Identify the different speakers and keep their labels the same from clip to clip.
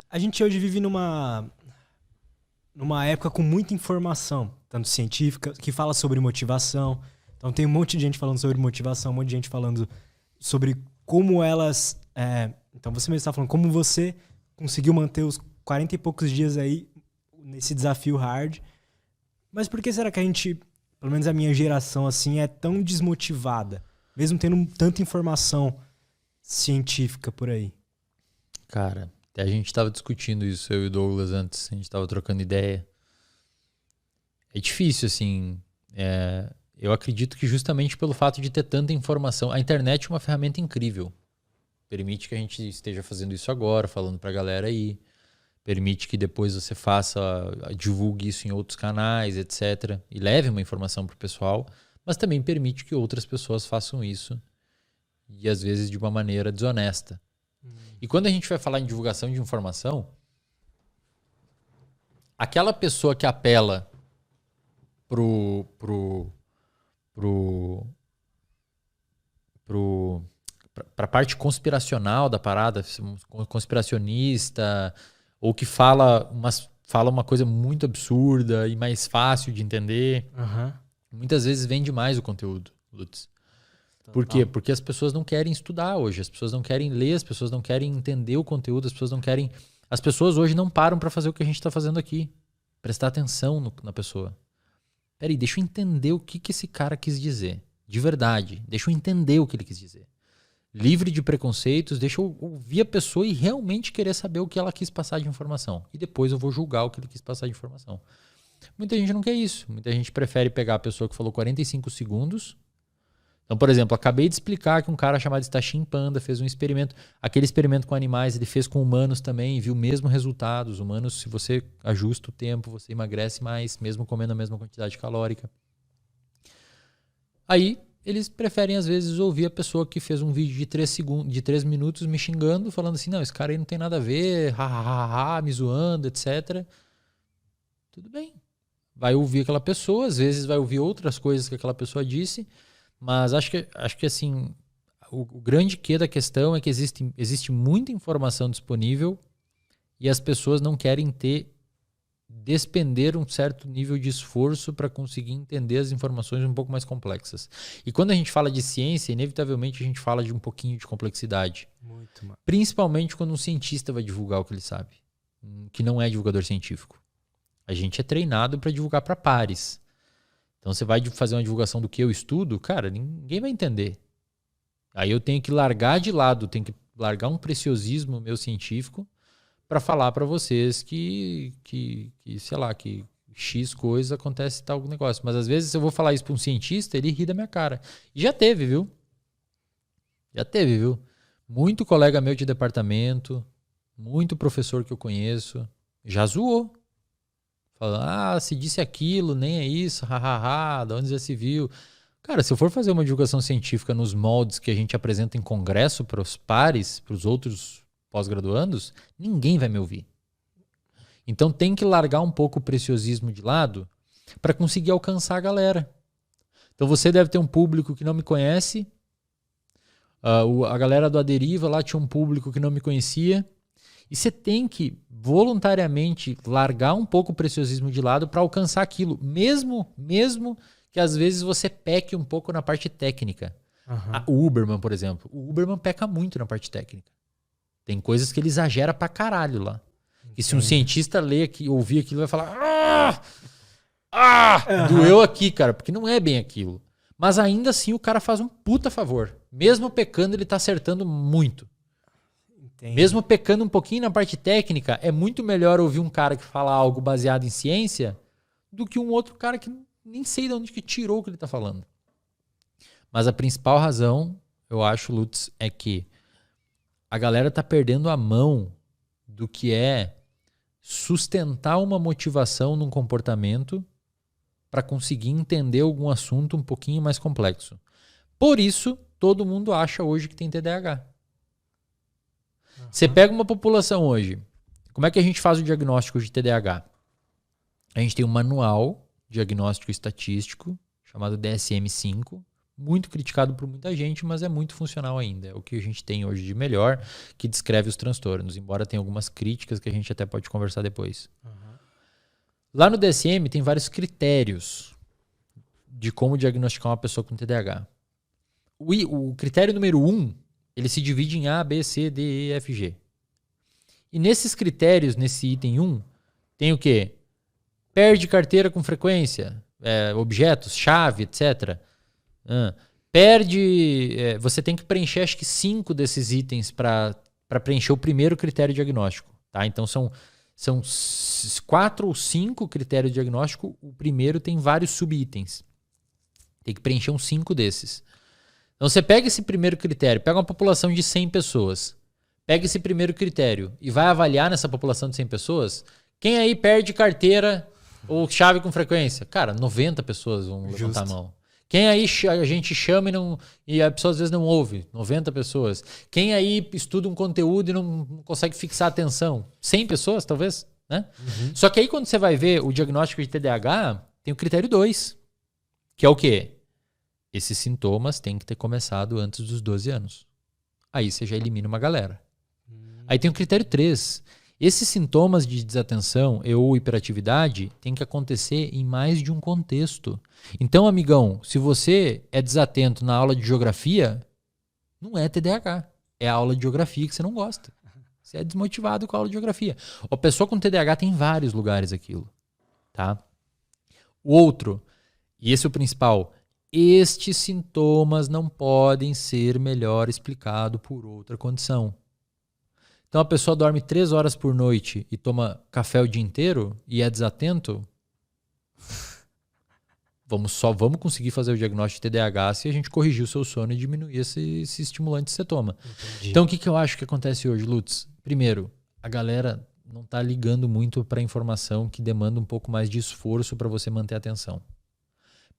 Speaker 1: A gente hoje vive numa época com muita informação, tanto científica, que fala sobre motivação. Então tem um monte de gente falando sobre motivação, um monte de gente falando sobre como elas... Então você mesmo está falando como você conseguiu manter os 40 e poucos dias aí nesse desafio hard. Mas por que será que a gente, pelo menos a minha geração, assim, é tão desmotivada? Mesmo tendo tanta informação científica por aí.
Speaker 2: Cara, até a gente estava discutindo isso, eu e o Douglas, antes. A gente estava trocando ideia. É difícil, assim. Eu acredito que justamente pelo fato de ter tanta informação... A internet é uma ferramenta incrível. Permite que a gente esteja fazendo isso agora, falando pra galera aí. Permite que depois você divulgue isso em outros canais, etc. E leve uma informação pro pessoal. Mas também permite que outras pessoas façam isso. E às vezes de uma maneira desonesta. E quando a gente vai falar em divulgação de informação, aquela pessoa que apela pra parte conspiracional da parada, conspiracionista, ou que fala uma coisa muito absurda e mais fácil de entender, muitas vezes vende mais o conteúdo, Lutz. Por quê? Porque as pessoas não querem estudar hoje, as pessoas não querem ler, as pessoas não querem entender o conteúdo, as pessoas não querem... As pessoas hoje não param para fazer o que a gente está fazendo aqui. Prestar atenção na pessoa. Peraí, deixa eu entender o que esse cara quis dizer. De verdade. Deixa eu entender o que ele quis dizer. Livre de preconceitos, deixa eu ouvir a pessoa e realmente querer saber o que ela quis passar de informação. E depois eu vou julgar o que ele quis passar de informação. Muita gente não quer isso. Muita gente prefere pegar a pessoa que falou 45 segundos... Então, por exemplo, acabei de explicar que um cara chamado Stachin Panda fez um experimento. Aquele experimento com animais, ele fez com humanos também e viu o mesmo resultado. Os humanos, se você ajusta o tempo, você emagrece mais, mesmo comendo a mesma quantidade calórica. Aí, eles preferem, às vezes, ouvir a pessoa que fez um vídeo de 3 minutos me xingando, falando assim, não, esse cara aí não tem nada a ver, me zoando, etc. Tudo bem. Vai ouvir aquela pessoa, às vezes vai ouvir outras coisas que aquela pessoa disse... Mas acho que assim, o grande quê da questão é que existe muita informação disponível e as pessoas não querem despender um certo nível de esforço para conseguir entender as informações um pouco mais complexas. E quando a gente fala de ciência, inevitavelmente a gente fala de um pouquinho de complexidade.
Speaker 1: Muito, mano.
Speaker 2: Principalmente quando um cientista vai divulgar o que ele sabe, que não é divulgador científico. A gente é treinado para divulgar para pares. Então você vai fazer uma divulgação do que eu estudo, cara, ninguém vai entender. Aí eu tenho que largar de lado, tenho que largar um preciosismo meu científico para falar para vocês que, sei lá, que X coisa acontece tal negócio. Mas às vezes eu vou falar isso para um cientista, ele ri da minha cara. E já teve, viu? Muito colega meu de departamento, muito professor que eu conheço, já zoou. Falando, se disse aquilo, nem é isso, de onde já se viu. Cara, se eu for fazer uma divulgação científica nos moldes que a gente apresenta em congresso para os pares, para os outros pós-graduandos, ninguém vai me ouvir. Então tem que largar um pouco o preciosismo de lado para conseguir alcançar a galera. Então você deve ter um público que não me conhece, a galera do Aderiva lá tinha um público que não me conhecia, e você tem que voluntariamente largar um pouco o preciosismo de lado para alcançar aquilo, mesmo que às vezes você peque um pouco na parte técnica. O Uberman, por exemplo. O Uberman peca muito na parte técnica. Tem coisas que ele exagera pra caralho lá. E se um cientista ouvir aquilo, vai falar doeu aqui, cara, porque não é bem aquilo. Mas ainda assim o cara faz um puta favor. Mesmo pecando, ele tá acertando muito. Entendi. Mesmo pecando um pouquinho na parte técnica, é muito melhor ouvir um cara que fala algo baseado em ciência do que um outro cara que nem sei de onde que tirou o que ele tá falando. Mas a principal razão, eu acho, Lutz, é que a galera tá perdendo a mão do que é sustentar uma motivação num comportamento para conseguir entender algum assunto um pouquinho mais complexo. Por isso, todo mundo acha hoje que tem TDAH. Você pega uma população hoje, como é que a gente faz o diagnóstico de TDAH? A gente tem um manual diagnóstico estatístico chamado DSM-5, Muito criticado por muita gente, mas é muito funcional ainda. É o que a gente tem hoje de melhor, que descreve os transtornos, embora tenha algumas críticas que a gente até pode conversar depois. Lá no DSM tem vários critérios de como diagnosticar uma pessoa com TDAH. O critério número 1, ele se divide em A, B, C, D, E, F, G. E nesses critérios, nesse item 1, tem o quê? Perde carteira com frequência, objetos, chave, etc. Você tem que preencher acho que 5 desses itens para preencher o primeiro critério diagnóstico. Tá? Então são 4 ou 5 critérios diagnósticos, o primeiro tem vários subitens. Tem que preencher uns 5 desses. Então você pega esse primeiro critério, pega uma população de 100 pessoas, pega esse primeiro critério e vai avaliar nessa população de 100 pessoas, quem aí perde carteira ou chave com frequência? Cara, 90 pessoas vão levantar a mão. Quem aí a gente chama e a pessoa às vezes não ouve? 90 pessoas. Quem aí estuda um conteúdo e não consegue fixar atenção? 100 pessoas, talvez, né? Só que aí quando você vai ver o diagnóstico de TDAH, tem o critério 2, que é o quê? Esses sintomas têm que ter começado antes dos 12 anos. Aí você já elimina uma galera. Aí tem o critério 3. Esses sintomas de desatenção ou hiperatividade têm que acontecer em mais de um contexto. Então, amigão, se você é desatento na aula de geografia, não é TDAH. É a aula de geografia que você não gosta. Você é desmotivado com a aula de geografia. A pessoa com TDAH tem vários lugares aquilo. Tá? O outro, e esse é o principal, estes sintomas não podem ser melhor explicados por outra condição. Então a pessoa dorme 3 horas por noite e toma café o dia inteiro e é desatento, vamos conseguir fazer o diagnóstico de TDAH se a gente corrigir o seu sono e diminuir esse estimulante que você toma. Entendi. Então o que eu acho que acontece hoje, Lutz? Primeiro, a galera não está ligando muito para a informação que demanda um pouco mais de esforço para você manter a atenção.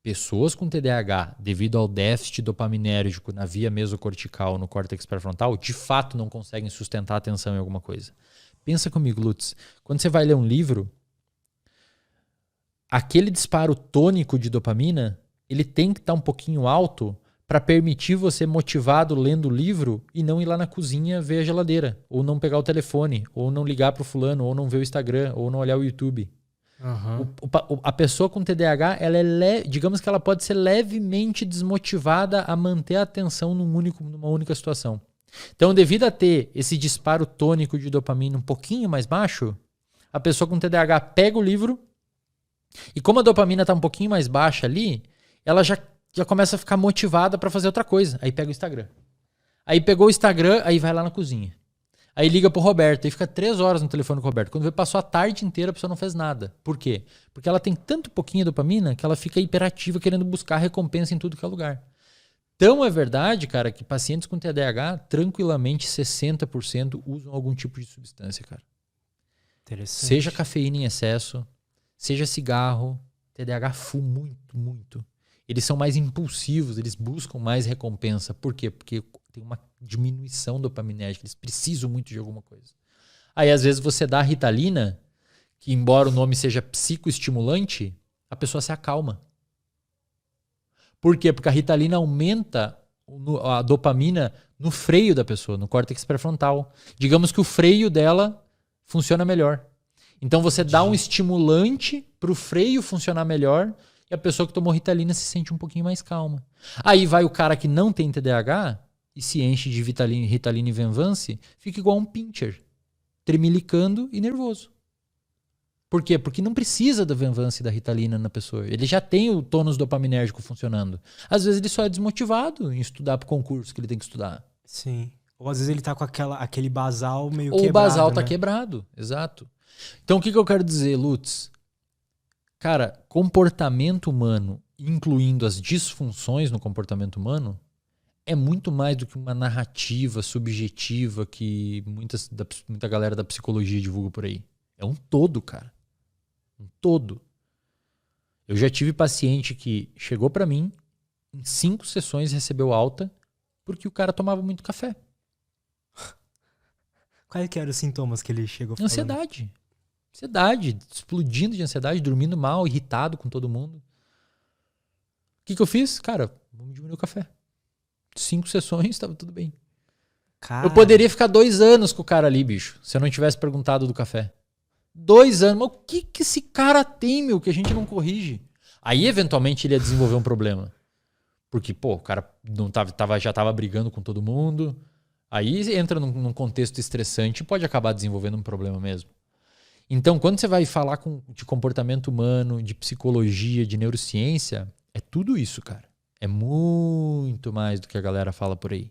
Speaker 2: Pessoas com TDAH, devido ao déficit dopaminérgico na via mesocortical, no córtex pré-frontal, de fato não conseguem sustentar a atenção em alguma coisa. Pensa comigo, Lutz. Quando você vai ler um livro, aquele disparo tônico de dopamina, ele tem que estar um pouquinho alto para permitir você motivado lendo o livro e não ir lá na cozinha ver a geladeira, ou não pegar o telefone, ou não ligar para o fulano, ou não ver o Instagram, ou não olhar o YouTube. A pessoa com TDAH, digamos que ela pode ser levemente desmotivada a manter a atenção numa única situação. Então, devido a ter esse disparo tônico de dopamina um pouquinho mais baixo, a pessoa com TDAH pega o livro e como a dopamina está um pouquinho mais baixa ali, ela já começa a ficar motivada para fazer outra coisa. Aí pega o Instagram. Aí pegou o Instagram, aí vai lá na cozinha. Aí liga pro Roberto e fica 3 horas no telefone com o Roberto. Quando vê, passou a tarde inteira, a pessoa não fez nada. Por quê? Porque ela tem tanto pouquinho dopamina que ela fica hiperativa querendo buscar recompensa em tudo que é lugar. Então é verdade, cara, que pacientes com TDAH, tranquilamente 60% usam algum tipo de substância, cara.
Speaker 1: Interessante.
Speaker 2: Seja cafeína em excesso, seja cigarro, TDAH fuma muito. Eles são mais impulsivos, eles buscam mais recompensa. Por quê? Porque tem uma diminuição dopaminérgica, eles precisam muito de alguma coisa. Aí às vezes você dá a Ritalina, que embora o nome seja psicoestimulante, a pessoa se acalma. Por quê? Porque a Ritalina aumenta a dopamina no freio da pessoa, no córtex pré-frontal. Digamos que o freio dela funciona melhor. Então você dá um estimulante para o freio funcionar melhor e a pessoa que tomou Ritalina se sente um pouquinho mais calma. Aí vai o cara que não tem TDAH e se enche de Ritalina e Venvance, fica igual um pincher, tremilicando e nervoso. Por quê? Porque não precisa da Venvance e da Ritalina na pessoa. Ele já tem o tônus dopaminérgico funcionando. Às vezes ele só é desmotivado em estudar para o concurso que ele tem que estudar.
Speaker 1: Sim. Ou às vezes ele tá com aquele basal meio
Speaker 2: quebrado. Ou o basal tá
Speaker 1: né?
Speaker 2: quebrado, exato. Então o que eu quero dizer, Lutz? Cara, comportamento humano, incluindo as disfunções no comportamento humano, é muito mais do que uma narrativa subjetiva que muita galera da psicologia divulga por aí. É um todo, cara. Um todo. Eu já tive paciente que chegou pra mim, em 5 sessões recebeu alta, porque o cara tomava muito café.
Speaker 1: Quais que eram os sintomas que ele chegou falando?
Speaker 2: Ansiedade. Ansiedade, explodindo de ansiedade, dormindo mal, irritado com todo mundo. O que eu fiz? Cara, vamos diminuir o café. 5 sessões, estava tudo bem.
Speaker 1: Cara,
Speaker 2: Eu poderia ficar 2 anos com o cara ali, bicho, se eu não tivesse perguntado do café. 2 anos. Mas o que esse cara tem, meu, que a gente não corrige? Aí, eventualmente, ele ia desenvolver um problema. Porque, pô, o cara não já tava brigando com todo mundo. Aí entra num contexto estressante e pode acabar desenvolvendo um problema mesmo. Então, quando você vai falar de comportamento humano, de psicologia, de neurociência, é tudo isso, cara. É muito mais do que a galera fala por aí.